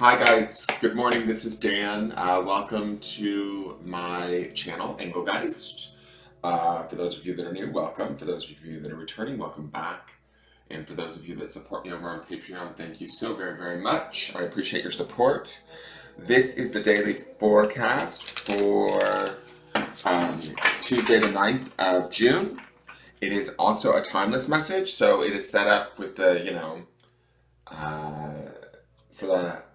Hi guys, good morning. This is Dan. Welcome to my channel, Engelgeist. For those of you that are new, welcome. For those of you that are returning, welcome back. And for those of you that support me over on Patreon, thank you so very, very much. I appreciate your support. This is the daily forecast for Tuesday the 9th of June. It is also a timeless message, so it is set up with the, for the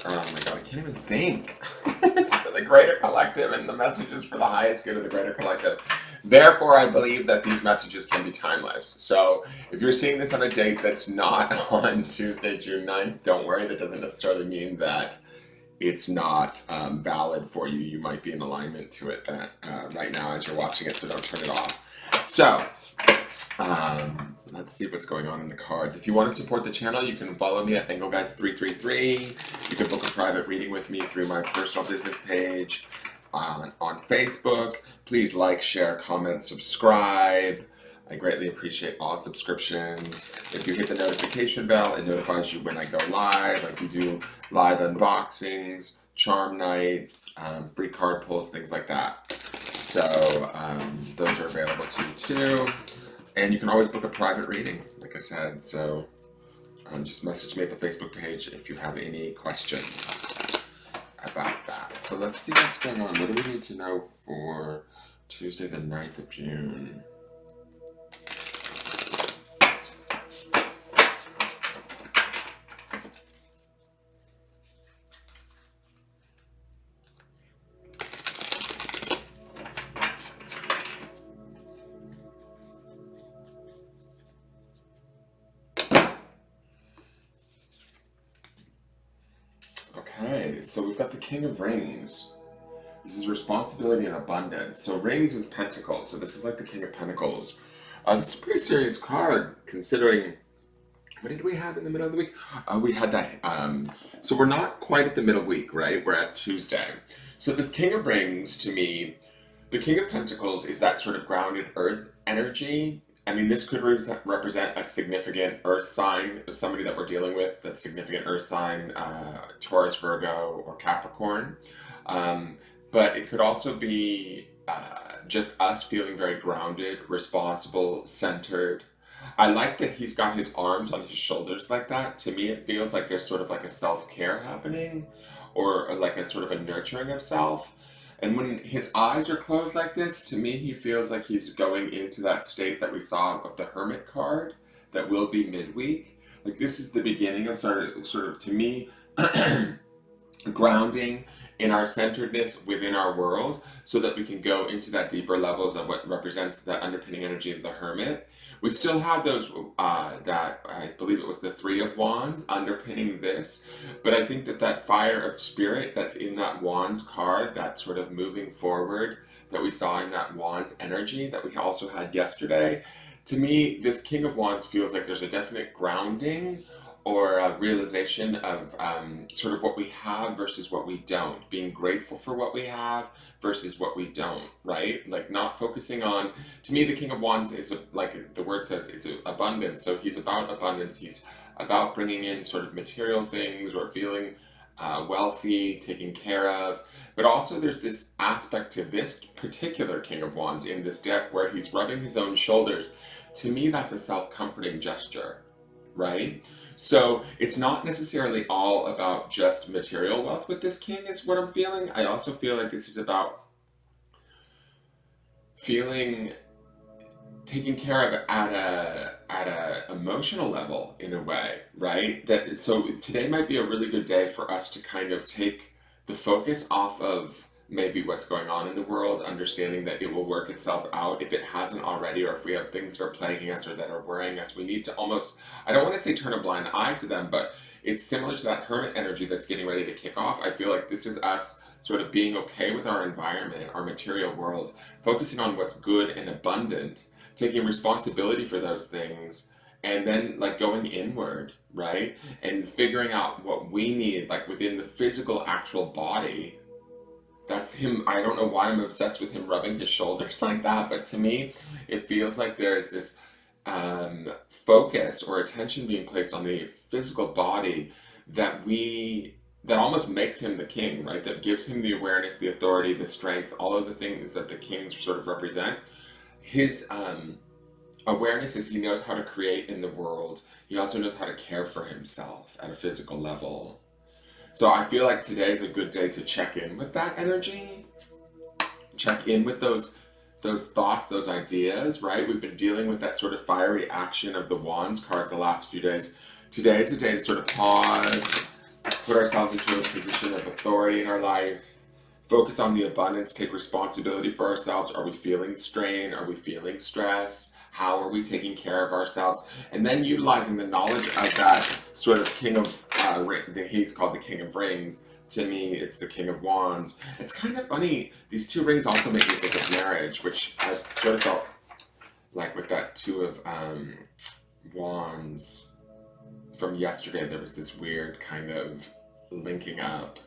oh my god, I can't even think. It's for the greater collective, and the message is for the highest good of the greater collective. Therefore, I believe that these messages can be timeless. So if you're seeing this on a date that's not on Tuesday, June 9th, don't worry. That doesn't necessarily mean that it's not valid for you. You might be in alignment to it that right now as you're watching it, so don't turn it off. So, let's see what's going on in the cards. If you want to support the channel, you can follow me at Engelgeist333. You can book a private reading with me through my personal business page on Facebook. Please like, share, comment, subscribe. I greatly appreciate all subscriptions. If you hit the notification bell, it notifies you when I go live. Like we do live unboxings, charm nights, free card pulls, things like that. So those are available to you too. And you can always book a private reading, like I said. So just message me at the Facebook page if you have any questions about that. So let's see what's going on. What do we need to know for Tuesday the 9th of June? Okay, so we've got the King of Rings. This is responsibility and abundance. So rings is pentacles. So this is like the King of Pentacles. It's a pretty serious card considering, what did we have in the middle of the week? We had that, so we're not quite at the middle week, right? We're at Tuesday. So this King of Rings, to me, the King of Pentacles is that sort of grounded earth energy. I mean, this could represent a significant earth sign, somebody that we're dealing with, that's significant earth sign, Taurus, Virgo, or Capricorn. But it could also be just us feeling very grounded, responsible, centered. I like that he's got his arms on his shoulders like that. To me, it feels like there's sort of like a self-care happening, or like a sort of a nurturing of self. And when his eyes are closed like this, to me, he feels like he's going into that state that we saw of the Hermit card that will be midweek. Like this is the beginning of sort of to me, grounding in our centeredness within our world so that we can go into that deeper levels of what represents that underpinning energy of the Hermit. We still have those, that I believe it was the Three of Wands underpinning this, but I think that that fire of spirit that's in that Wands card, that sort of moving forward that we saw in that Wands energy that we also had yesterday, to me, this King of Wands feels like there's a definite grounding or a realization of sort of what we have versus what we don't, being grateful for what we have versus what we don't, right? Like not focusing on, to me, the King of Wands is, like the word says, it's abundance. So he's about abundance. He's about bringing in sort of material things or feeling wealthy, taken care of. But also there's this aspect to this particular King of Wands in this deck where he's rubbing his own shoulders. To me, that's a self-comforting gesture, right? So it's not necessarily all about just material wealth with this king is what I'm feeling. I also feel like this is about feeling taken care of at a emotional level in a way, right? That so today might be a really good day for us to kind of take the focus off of maybe what's going on in the world, understanding that it will work itself out if it hasn't already, or if we have things that are plaguing us or that are worrying us. We need to almost, I don't want to say turn a blind eye to them, but it's similar to that Hermit energy that's getting ready to kick off. I feel like this is us sort of being okay with our environment, our material world, focusing on what's good and abundant, taking responsibility for those things, and then like going inward, right? And figuring out what we need, like within the physical actual body. That's him. I don't know why I'm obsessed with him rubbing his shoulders like that, but to me, it feels like there's this focus or attention being placed on the physical body that almost makes him the king, right? That gives him the awareness, the authority, the strength, all of the things that the kings sort of represent. His awareness is he knows how to create in the world. He also knows how to care for himself at a physical level. So I feel like today is a good day to check in with that energy, check in with those thoughts, those ideas, right? We've been dealing with that sort of fiery action of the Wands cards the last few days. Today is a day to sort of pause, put ourselves into a position of authority in our life, focus on the abundance, take responsibility for ourselves. Are we feeling strain? Are we feeling stress? How are we taking care of ourselves? And then utilizing the knowledge of that sort of king of, he's called the king of rings. To me, it's the king of wands. It's kind of funny. These two rings also make me think of marriage, which I sort of felt like with that two of wands from yesterday, there was this weird kind of linking up.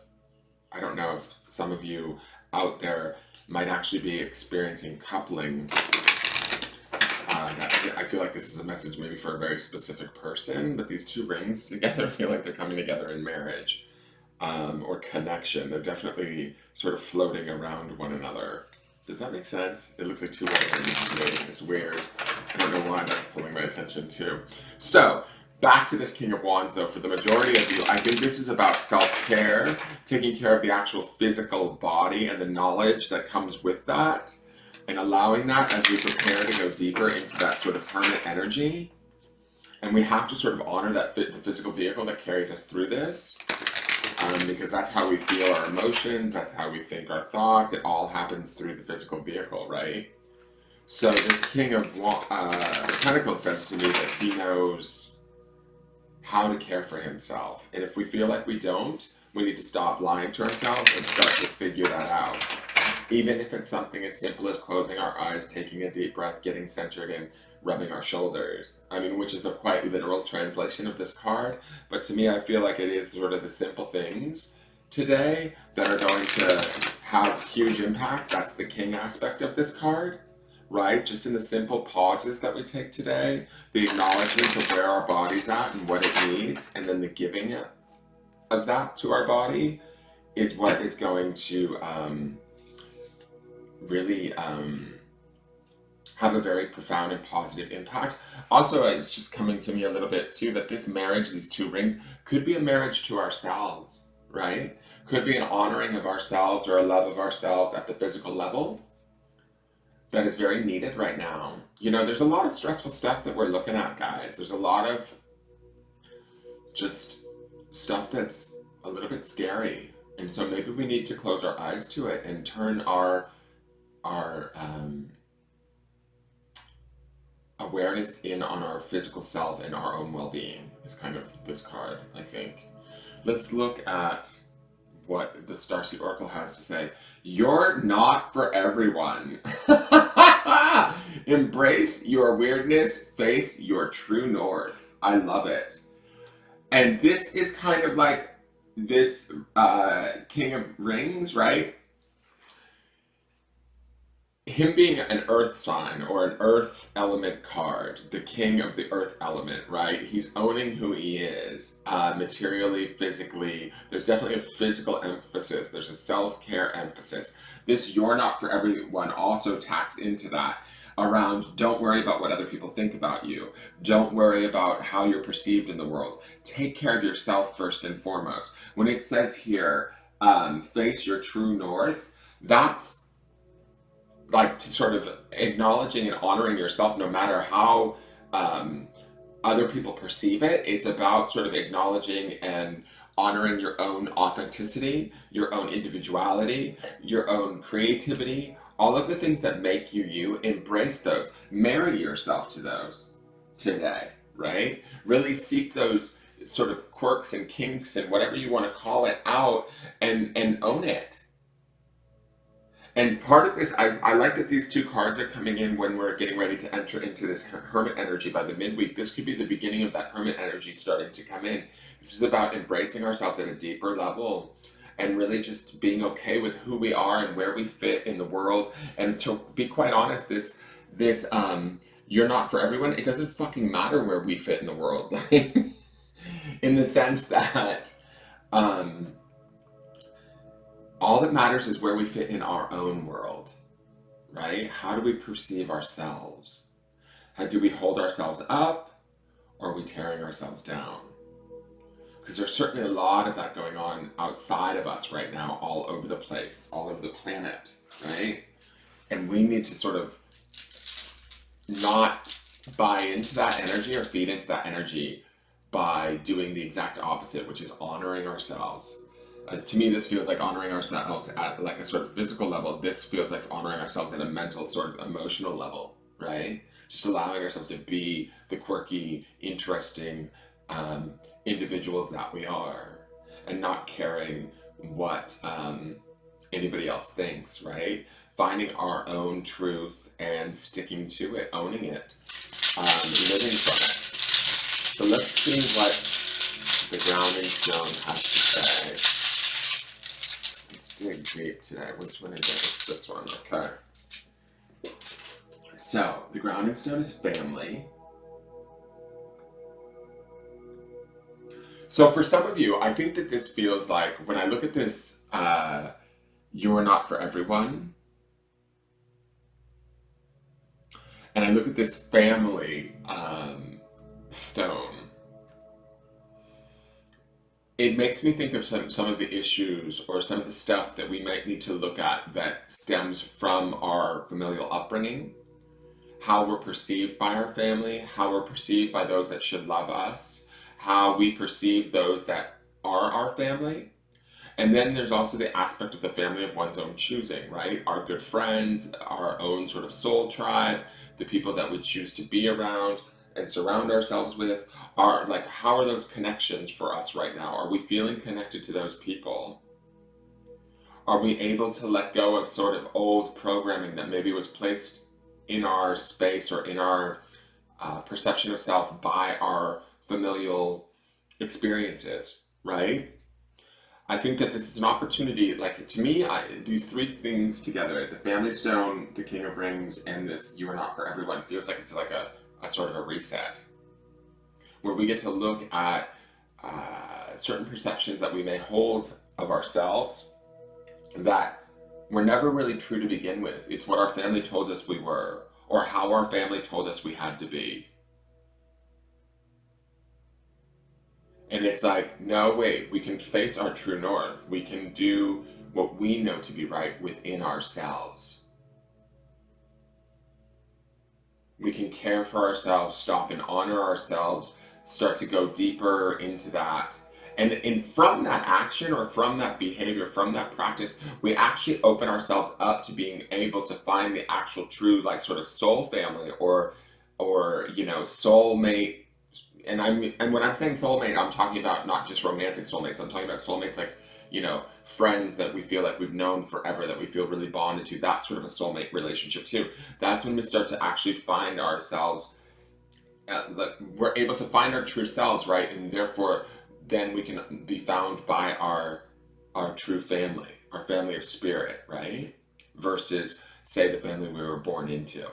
I don't know if some of you out there might actually be experiencing coupling. I feel like this is a message maybe for a very specific person, but these two rings together feel like they're coming together in marriage or connection. They're definitely sort of floating around one another. Does that make sense? It looks like two white rings to me. It's weird. I don't know why that's pulling my attention too. So, back to this King of Wands though, for the majority of you, I think this is about self-care, taking care of the actual physical body and the knowledge that comes with that, and allowing that as we prepare to go deeper into that sort of hermit energy. And we have to sort of honor that the physical vehicle that carries us through this, because that's how we feel our emotions, that's how we think our thoughts. It all happens through the physical vehicle, right? So this King of Pentacles says to me that he knows how to care for himself. And if we feel like we don't, we need to stop lying to ourselves and start to figure that out. Even if it's something as simple as closing our eyes, taking a deep breath, getting centered, and rubbing our shoulders. I mean, which is a quite literal translation of this card. But to me, I feel like it is sort of the simple things today that are going to have huge impacts. That's the king aspect of this card, right? Just in the simple pauses that we take today, the acknowledgement of where our body's at and what it needs, and then the giving of that to our body is what is going to really have a very profound and positive impact. Also, it's just coming to me a little bit too that this marriage, these two rings, could be a marriage to ourselves, right? Could be an honoring of ourselves or a love of ourselves at the physical level that is very needed right now. You know, there's a lot of stressful stuff that we're looking at, guys. There's a lot of just stuff that's a little bit scary. And so maybe we need to close our eyes to it and turn our awareness in on our physical self and our own well-being is kind of this card, I think. Let's look at what the Starseed Oracle has to say. You're not for everyone. Embrace your weirdness, face your true north. I love it. And this is kind of like this King of Rings, right? Him being an earth sign or an earth element card, the king of the earth element, right? He's owning who he is, materially, physically. There's definitely a physical emphasis. There's a self-care emphasis. This "you're not for everyone" also tacks into that around don't worry about what other people think about you. Don't worry about how you're perceived in the world. Take care of yourself first and foremost. When it says here, face your true north, that's like sort of acknowledging and honoring yourself no matter how other people perceive it. It's about sort of acknowledging and honoring your own authenticity, your own individuality, your own creativity, all of the things that make you you. Embrace those. Marry yourself to those today, right? Really seek those sort of quirks and kinks and whatever you want to call it out and own it. And part of this, I like that these two cards are coming in when we're getting ready to enter into this hermit energy by the midweek. This could be the beginning of that hermit energy starting to come in. This is about embracing ourselves at a deeper level and really just being okay with who we are and where we fit in the world. And to be quite honest, this you're not for everyone. It doesn't fucking matter where we fit in the world. In the sense that Um, all that matters is where we fit in our own world, right? How do we perceive ourselves? How do we hold ourselves up, or are we tearing ourselves down? Because there's certainly a lot of that going on outside of us right now, all over the place, all over the planet, right? And we need to sort of not buy into that energy or feed into that energy by doing the exact opposite, which is honoring ourselves. To me, this feels like honoring ourselves at like a sort of physical level. This feels like honoring ourselves at a mental, sort of emotional level, right? Just allowing ourselves to be the quirky, interesting individuals that we are, and not caring what anybody else thinks, right? Finding our own truth and sticking to it, owning it, living from it. So let's see what the grounding stone has to say. Let's dig deep today. Which one is it? It's this one. Okay. So the grounding stone is family. So for some of you, I think that this feels like, when I look at this, you are not for everyone. And I look at this family stone, it makes me think of some of the issues or some of the stuff that we might need to look at that stems from our familial upbringing, how we're perceived by our family, how we're perceived by those that should love us, how we perceive those that are our family. And then there's also the aspect of the family of one's own choosing, right? Our good friends, our own sort of soul tribe, the people that we choose to be around and surround ourselves with, are like, how are those connections for us right now? Are we feeling connected to those people? Are we able to let go of sort of old programming that maybe was placed in our space or in our perception of self by our familial experiences, right? I think that this is an opportunity, like, to me, these three things together, the family stone, the king of rings, and this you are not for everyone, feels like it's like a sort of a reset, where we get to look at certain perceptions that we may hold of ourselves that were never really true to begin with. It's what our family told us we were, or how our family told us we had to be. And it's like, no, wait, we can face our true north. We can do what we know to be right within ourselves. We can care for ourselves, stop and honor ourselves, start to go deeper into that. And from that action or from that behavior, from that practice, we actually open ourselves up to being able to find the actual true, like, sort of soul family or soulmate. And when I'm saying soulmate, I'm talking about not just romantic soulmates. I'm talking about soulmates like, friends that we feel like we've known forever, that we feel really bonded to. That sort of a soulmate relationship too. That's when we start to actually find ourselves. We're able to find our true selves, right? And therefore, then we can be found by our true family, our family of spirit, right? Versus, say, the family we were born into.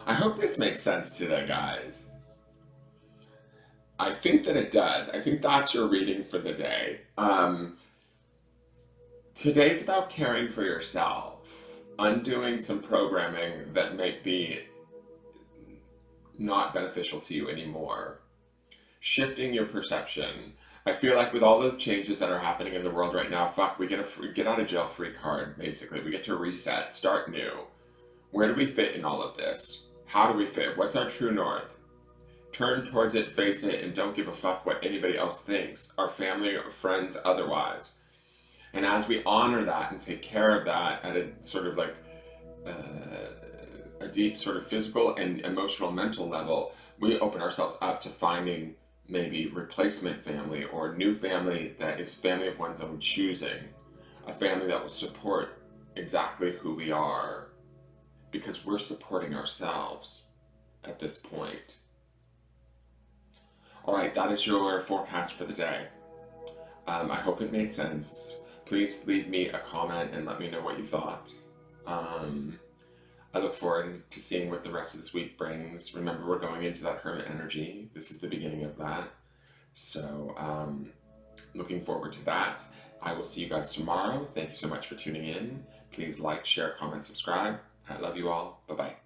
I hope this makes sense today, guys. I think that it does. I think that's your reading for the day. Today's about caring for yourself, undoing some programming that might be not beneficial to you anymore, shifting your perception. I feel like with all those changes that are happening in the world right now, we get a get out of jail free card, basically. We get to reset, start new. Where do we fit in all of this? How do we fit? What's our true north? Turn towards it, face it, and don't give a fuck what anybody else thinks, our family or friends otherwise. And as we honor that and take care of that at a sort of like a deep sort of physical and emotional mental level, we open ourselves up to finding maybe replacement family or new family that is family of one's own choosing, a family that will support exactly who we are, because we're supporting ourselves at this point. All right, that is your forecast for the day. I hope it made sense. Please leave me a comment and let me know what you thought. I look forward to seeing what the rest of this week brings. Remember, we're going into that hermit energy. This is the beginning of that. So looking forward to that. I will see you guys tomorrow. Thank you so much for tuning in. Please like, share, comment, subscribe. I love you all. Bye-bye.